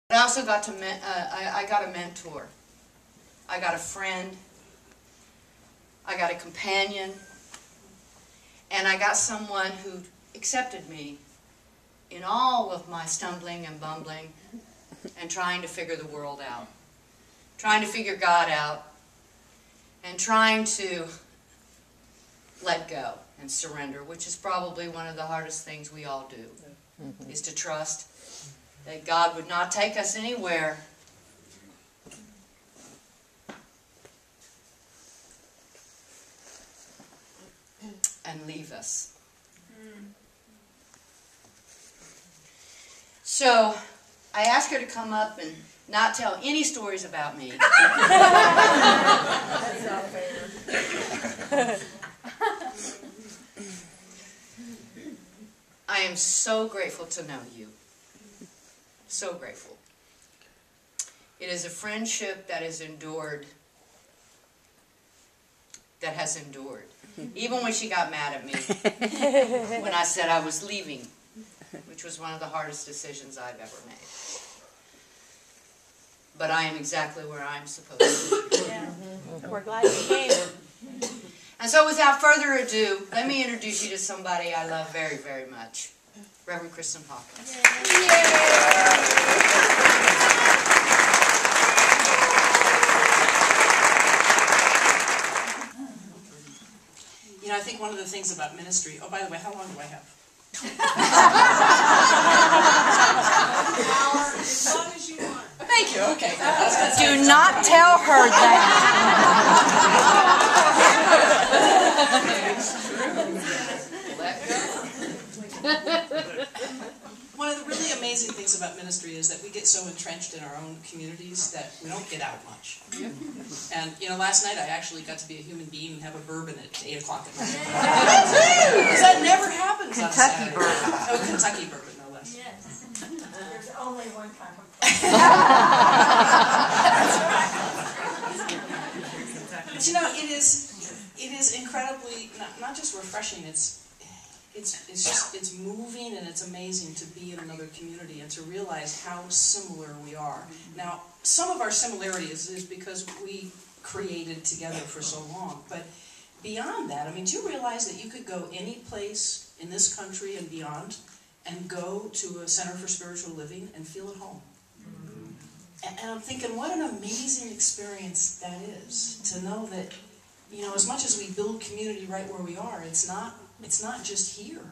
But I also got to, I got a mentor. I got a friend. I got a companion. And I got someone who accepted me in all of my stumbling and bumbling and trying to figure the world out. Trying to figure God out. And trying to let go and surrender, which is probably one of the hardest things we all do, is to trust that God would not take us anywhere and leave us. So I asked her to come up and not tell any stories about me. That's not fair. I am so grateful to know you. So grateful. It is a friendship that has endured. Even when she got mad at me when I said I was leaving, which was one of the hardest decisions I've ever made. But I am exactly where I'm supposed to be. Yeah. We're glad you came. And so without further ado, let me introduce you to somebody I love very, very much. Reverend Kristen Hawkins. You know, I think one of the things about ministry... Oh, by the way, how long do I have? An hour, as long as you want. Thank you, okay. Do not tell her that. One of the really amazing things about ministry is that we get so entrenched in our own communities that we don't get out much. And, you know, last night I actually got to be a human being and have a bourbon at 8 o'clock at night. Because that never happens on a Saturday. Oh, Kentucky bourbon, no less. Yes. There's only one kind of But you know, it is incredibly not just refreshing. It's moving and it's amazing to be in another community and to realize how similar we are. Now, some of our similarities is because we created together for so long, but beyond that, I mean, do you realize that you could go any place in this country and beyond and go to a center for spiritual living and feel at home? And I'm thinking, what an amazing experience that is, to know that, you know, as much as we build community right where we are, it's not just here.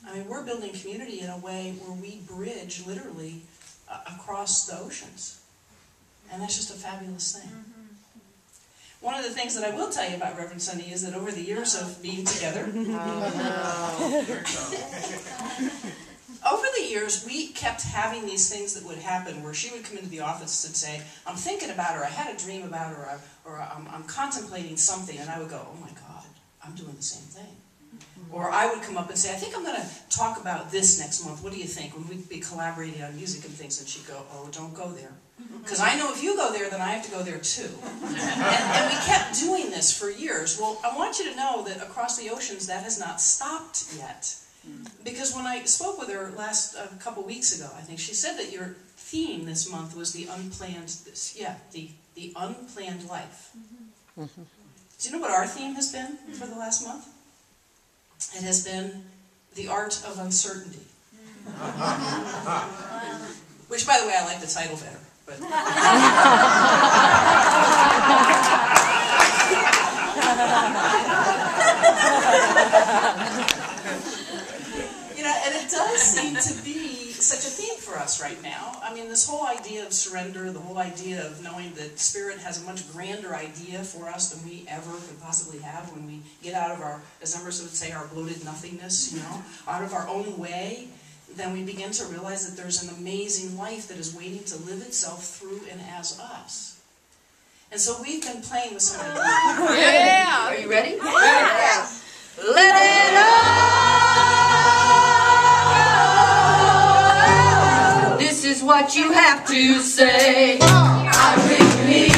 I mean, we're building community in a way where we bridge, literally, across the oceans. And that's just a fabulous thing. One of the things that I will tell you about Reverend Sunny is that over the years of being together, over the years, we kept having these things that would happen where she would come into the office and say, I'm thinking about her, I had a dream about her, or I'm contemplating something, and I would go, oh my God, I'm doing the same thing. Or I would come up and say, I think I'm going to talk about this next month. What do you think? When we'd be collaborating on music and things, and she'd go, oh, don't go there. Because I know if you go there, then I have to go there too. And we kept doing this for years. Well, I want you to know that across the oceans, that has not stopped yet. Because when I spoke with her last couple weeks ago, I think she said that your theme this month was the unplanned, the unplanned life. Do you know what our theme has been for the last month? It has been the art of uncertainty. Which, by the way, I like the title better. But you know, and it does seem to be such a theme for us right now. I mean, this whole idea of surrender, the whole idea of knowing that Spirit has a much grander idea for us than we ever could possibly have when we get out of our, as numbers would say, our bloated nothingness, you know, out of our own way, then we begin to realize that there's an amazing life that is waiting to live itself through and as us. And so we've been playing with some of the... Yeah! Are you ready? Yeah! Let it out! This is what you have to say. I really